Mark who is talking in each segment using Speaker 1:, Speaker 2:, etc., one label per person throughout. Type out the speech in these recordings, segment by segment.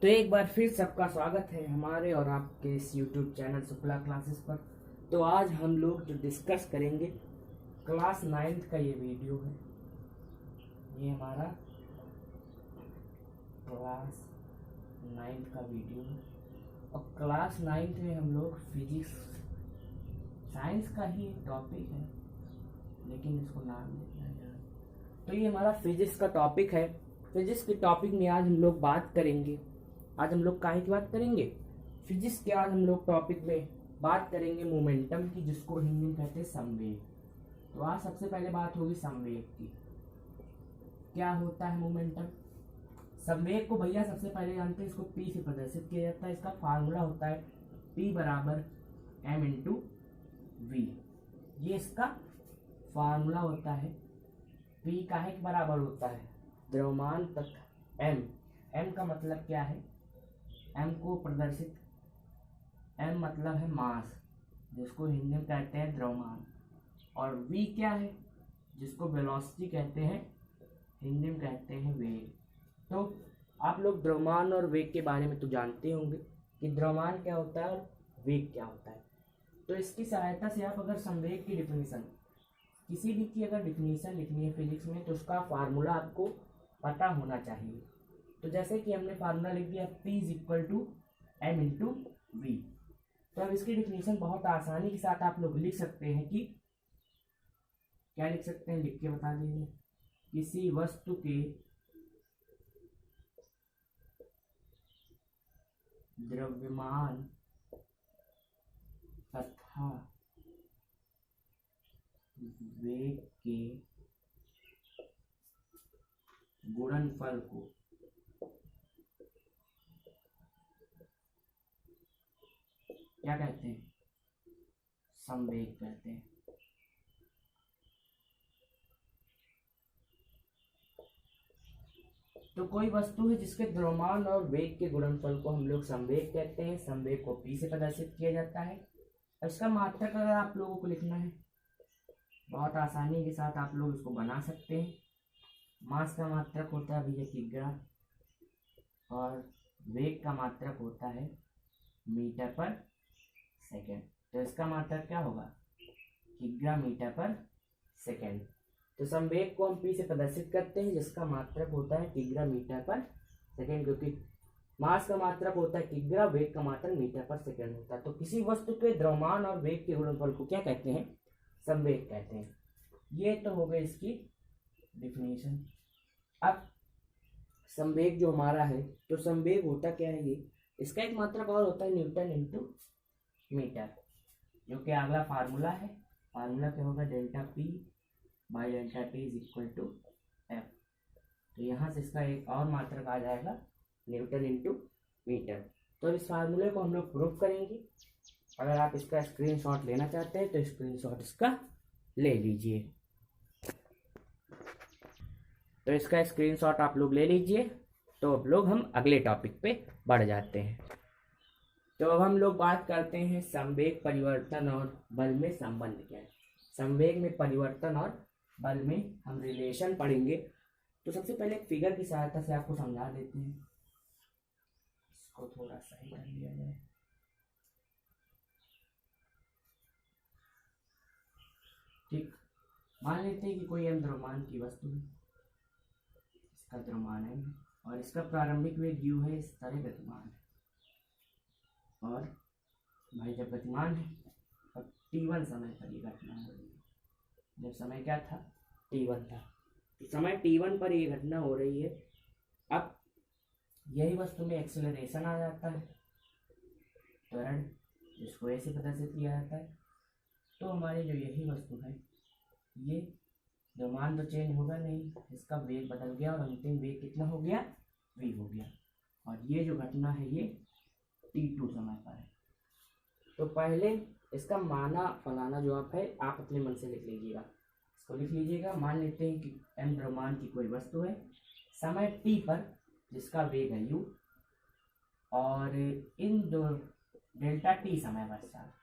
Speaker 1: तो एक बार फिर सबका स्वागत है हमारे और आपके इस YouTube चैनल शुक्ला क्लासेस पर। तो आज हम लोग जो डिस्कस करेंगे क्लास 9th का ये वीडियो है। ये हमारा क्लास 9th का वीडियो है और क्लास 9th में हम लोग फिजिक्स साइंस का ही टॉपिक है, लेकिन इसको नाम नहीं दिया गया। तो ये हमारा फिजिक्स का टॉपिक है। फिजिक्स के टॉपिक में आज हम लोग बात करेंगे। आज हम लोग काहे की बात करेंगे? फिजिक्स के आज हम लोग टॉपिक में बात करेंगे मोमेंटम की, जिसको हिंदी में कहते हैं संवेग। तो आज सबसे पहले बात होगी संवेग की। क्या होता है मोमेंटम? संवेग को भैया सबसे पहले जानते हैं, इसको पी से प्रदर्शित किया जाता है। इसका फार्मूला होता है P बराबर m इंटू वी। ये इसका फार्मूला होता है। P काहे के बराबर होता है? द्रव्यमान तथा m का मतलब क्या है? m को प्रदर्शित, m मतलब है मास, जिसको हिंदी में कहते हैं द्रव्यमान, और v क्या है? जिसको वेलोसिटी कहते हैं, हिंदी में कहते हैं वेग। तो आप लोग द्रव्यमान और वेग के बारे में तो जानते होंगे कि द्रव्यमान क्या होता है और वेग क्या होता है। तो इसकी सहायता से आप अगर संवेग की डिफिनीशन, किसी भी की अगर डिफिनीशन लिखनी है फिजिक्स में, तो उसका फार्मूला आपको पता होना चाहिए। तो जैसे कि हमने फार्मूला लिख दिया P is equal to m into v. तो अब इसकी डिफिनीशन बहुत आसानी के साथ आप लोग लिख सकते हैं कि क्या लिख सकते हैं, लिख के बता दीजिए। किसी वस्तु के द्रव्यमान तथा वेग के गुणनफल को क्या कहते हैं? संवेग कहते हैं। तो कोई वस्तु है जिसके द्रव्यमान और वेग के गुणनफल को हम लोग संवेग कहते हैं। संवेग को P से प्रदर्शित किया जाता है। इसका मात्रक अगर आप लोगों को लिखना है, बहुत आसानी के साथ आप लोग इसको बना सकते हैं। मास का मात्रक होता है भैया किग्रा, और वेग का मात्रक होता है मीटर पर सेकेंड। तो इसका मात्रक क्या होगा? किग्रा मीटर पर सेकेंड। तो संवेग को हम P से प्रदर्शित करते हैं, जिसका मात्रक होता है किग्रा मीटर पर सेकेंड, क्योंकि मास का मात्रक होता है किग्रा, वेग का मात्रक मीटर पर सेकेंड होता है। तो किसी वस्तु के द्रव्यमान और वेग के गुणनफल को क्या कहते हैं? संवेग कहते हैं। ये तो हो गई इसकी डिफिनीशन। अब संवेग जो हमारा है, तो संवेग होता क्या है? ये इसका एक मात्रक और होता है न्यूटन इंटू मीटर, जो कि अगला फार्मूला है। फार्मूला क्या होगा? Delta P by delta T is equal to F। तो यहाँ से इसका एक और मात्रक आ जाएगा न्यूटन इंटू मीटर। तो इस फार्मूले को हम लोग प्रूव करेंगे। अगर आप इसका स्क्रीनशॉट लेना चाहते हैं तो स्क्रीनशॉट इसका ले लीजिए। तो इसका स्क्रीनशॉट आप लोग ले लीजिए। तो अब लोग हम अगले टॉपिक पे बढ़ जाते हैं। तो अब हम लोग बात करते हैं संवेग परिवर्तन और बल में संबंध क्या है। संवेग में परिवर्तन और बल में हम रिलेशन पढ़ेंगे। तो सबसे पहले एक फिगर की सहायता से आपको समझा देते हैं। इसको थोड़ा सही कर लिया जाए। ठीक, मान लेते हैं कि कोई हम द्रव्यमान की वस्तु है, इसका द्रव्यमान है और इसका प्रारंभिक वेग u है, इस तरह गतिमान है। और भाई जब गतिमान है, अब t1 समय पर ये घटना हो रही है। जब समय क्या था? t1 था। तो समय t1 पर ये घटना हो रही है। अब यही वस्तु में एक्सेलरेशन आ जाता है, त्वरण, जिसको ऐसे प्रदर्शित किया जाता है। तो हमारी जो यही वस्तु है, ये द्रव्यमान तो चेंज होगा नहीं, इसका वेग बदल गया और अंतिम वेग कितना हो गया? v हो गया। और ये जो घटना है ये t2 समय पर है। तो पहले इसका माना फलाना जो आप है, आप अपने मन से लिख लीजिएगा। इसको लिख लीजिएगा। मान लेते हैं कि m द्रव्यमान की कोई वस्तु है, समय t पर जिसका वेग है u, और इन दो डेल्टा t समय पश्चात।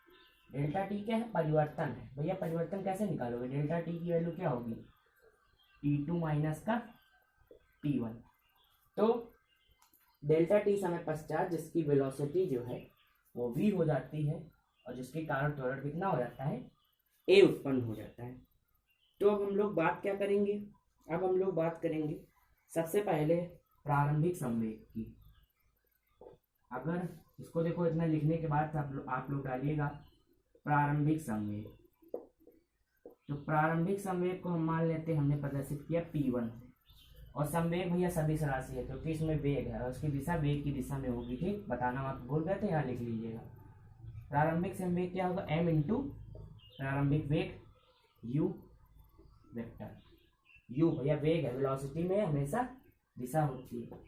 Speaker 1: डेल्टा टी क्या है? परिवर्तन है। भैया परिवर्तन कैसे निकालोगे? डेल्टा टी की वैल्यू क्या होगी? T2 माइनस का T1। तो डेल्टा टी समय पश्चात जिसकी वेलोसिटी जो है वो v हो जाती है और जिसके कारण त्वरण कितना हो जाता है, a उत्पन्न हो जाता है। तो अब हम लोग बात क्या करेंगे, अब हम लोग बात करेंगे सबसे पहले प्रारंभिक संवेग की। अगर इसको देखो, इतना लिखने के बाद आप लोग डालिएगा प्रारंभिक संवेग। तो प्रारंभिक संवेग को हम मान लेते हैं, हमने प्रदर्शित किया P1 और संवेग भैया सदिश राशि है क्योंकि इसमें वेग है और उसकी दिशा वेग की दिशा में होगी। ठीक, बताना आप भूल गए थे, यहाँ लिख लीजिएगा। प्रारंभिक संवेग क्या होगा, m इंटू प्रारंभिक वेग u वेक्टर। u भैया वेग है, वेलोसिटी में हमेशा दिशा होती है।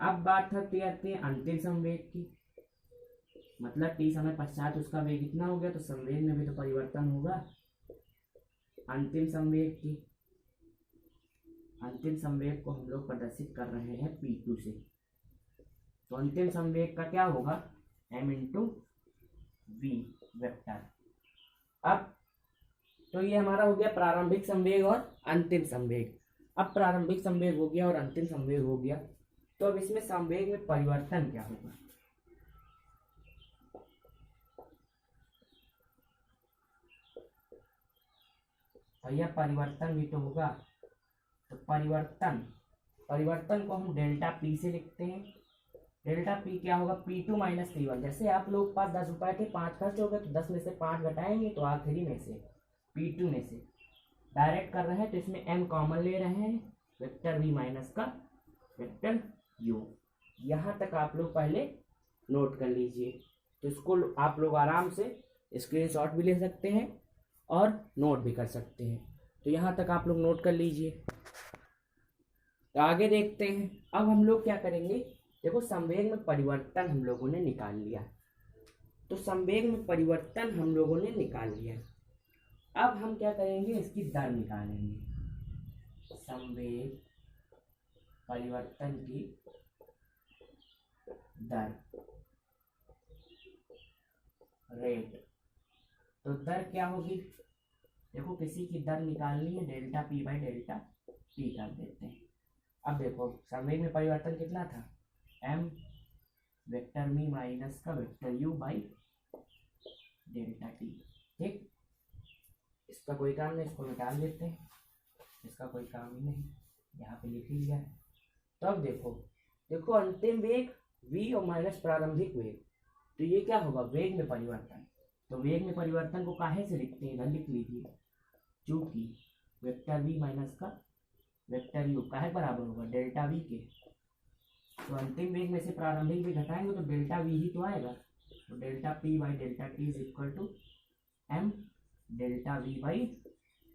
Speaker 1: अब बात आती है अंतिम संवेग की, मतलब t समय पश्चात उसका वेग कितना हो गया, तो संवेग में भी तो परिवर्तन होगा। अंतिम संवेग की, अंतिम संवेग को हम लोग प्रदर्शित कर रहे हैं P2 से। तो अंतिम संवेग का क्या होगा, m इंटू v वेक्टर। अब तो ये हमारा हो गया प्रारंभिक संवेग और अंतिम संवेग। अब प्रारंभिक संवेग हो गया और अंतिम संवेग हो गया, तो अब इसमें संवेग में परिवर्तन क्या होगा। भैया परिवर्तन भी तो होगा, तो परिवर्तन को हम डेल्टा पी से लिखते हैं। डेल्टा पी क्या होगा, P2 माइनस P1। जैसे आप लोग के पास 10 रुपए थे, 5 खर्च हो गए, तो 10 में से 5 घटाएंगे तो आखिरी में से P2 में से डायरेक्ट कर रहे हैं, तो इसमें m कॉमन ले रहे हैं, वेक्टर v माइनस का वेक्टर u। यहाँ तक आप लोग पहले नोट कर लीजिए। तो इसको आप लोग आराम से स्क्रीनशॉट भी ले सकते हैं और नोट भी कर सकते हैं। तो यहाँ तक आप लोग नोट कर लीजिए। तो आगे देखते हैं, अब हम लोग क्या करेंगे। देखो, संवेग में परिवर्तन हम लोगों ने निकाल लिया, तो संवेग में परिवर्तन हम लोगों ने निकाल लिया। अब हम क्या करेंगे, इसकी दर निकालेंगे। संवेग परिवर्तन की दर, रेट। तो दर क्या होगी, देखो किसी की दर निकालनी है, delta P by delta T कर देते हैं। अब देखो संवेग में परिवर्तन कितना था, m वेक्टर मी माइनस का vector u by delta T. ठीक, इसका कोई काम नहीं, इसको निकाल देते हैं, इसका कोई काम ही नहीं, यहाँ पे लिख लिया है। तो अब देखो अंतिम वेग v और माइनस प्रारंभिक वेग, तो ये क्या होगा, वेग में परिवर्तन। तो वेग में परिवर्तन को काहे से लिखते हैं, इधर लिख लीजिए, चूंकि वेक्टर v माइनस का वेक्टर u काहे बराबर होगा, डेल्टा v के। तो अंतिम वेग में से प्रारंभिक वेग घटाएंगे तो डेल्टा v ही तो आएगा। तो delta p by delta T is equal to m delta v by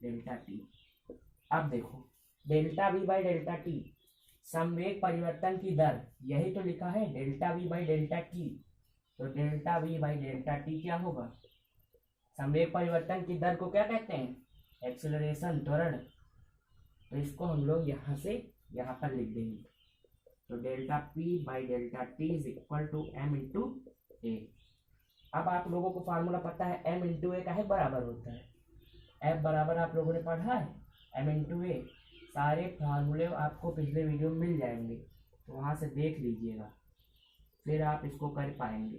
Speaker 1: delta T. अब देखो delta v by delta T संवेग परिवर्तन की दर, यही तो लिखा है delta v by delta T. तो delta v by delta T क्या होगा, संवेग परिवर्तन की दर को क्या कहते हैं, एक्सेलरेशन, त्वरण। तो इसको हम लोग यहाँ से यहाँ पर लिख देंगे। तो delta P by delta T is equal to m into A. अब आप लोगों को फार्मूला पता है, m इंटू ए काहे बराबर होता है, f बराबर आप लोगों ने पढ़ा है m इंटू ए। सारे फार्मूले आपको पिछले वीडियो में मिल जाएंगे, तो वहाँ से देख लीजिएगा, फिर आप इसको कर पाएंगे।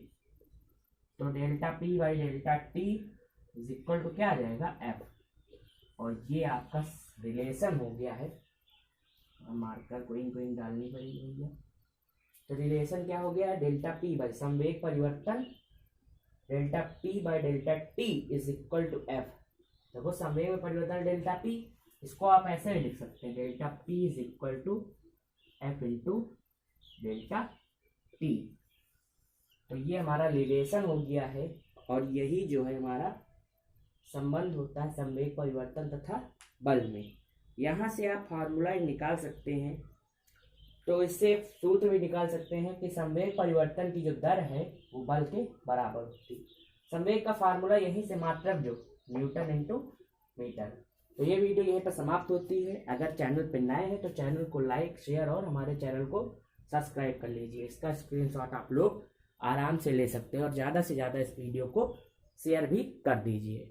Speaker 1: तो delta P by delta T is equal to क्या आ जाएगा, f। और ये आपका रिलेशन हो गया है, मार्कर कोई डालनी पड़ेगी भैया। तो रिलेशन क्या हो गया, डेल्टा पी बाई संवेग परिवर्तन, delta P by delta T is equal to F. देखो संवेग में परिवर्तन डेल्टा पी, इसको आप ऐसे भी लिख सकते हैं, delta P is equal to F into delta T. तो ये हमारा रिलेशन हो गया है, और यही जो है हमारा संबंध होता है संवेग परिवर्तन तथा बल में। यहाँ से आप फार्मूला निकाल सकते हैं। तो इससे सूत्र भी निकाल सकते हैं कि संवेग परिवर्तन की जो दर है वो बल के बराबर होती है। संवेग का फार्मूला यहीं से मात्रक जो न्यूटन इंटू मीटर। तो ये वीडियो यहीं पर समाप्त होती है। अगर चैनल पर नए हैं तो चैनल को लाइक, शेयर और हमारे चैनल को सब्सक्राइब कर लीजिए। इसका स्क्रीनशॉट आप लोग आराम से ले सकते हैं और ज़्यादा से ज़्यादा इस वीडियो को शेयर भी कर दीजिए।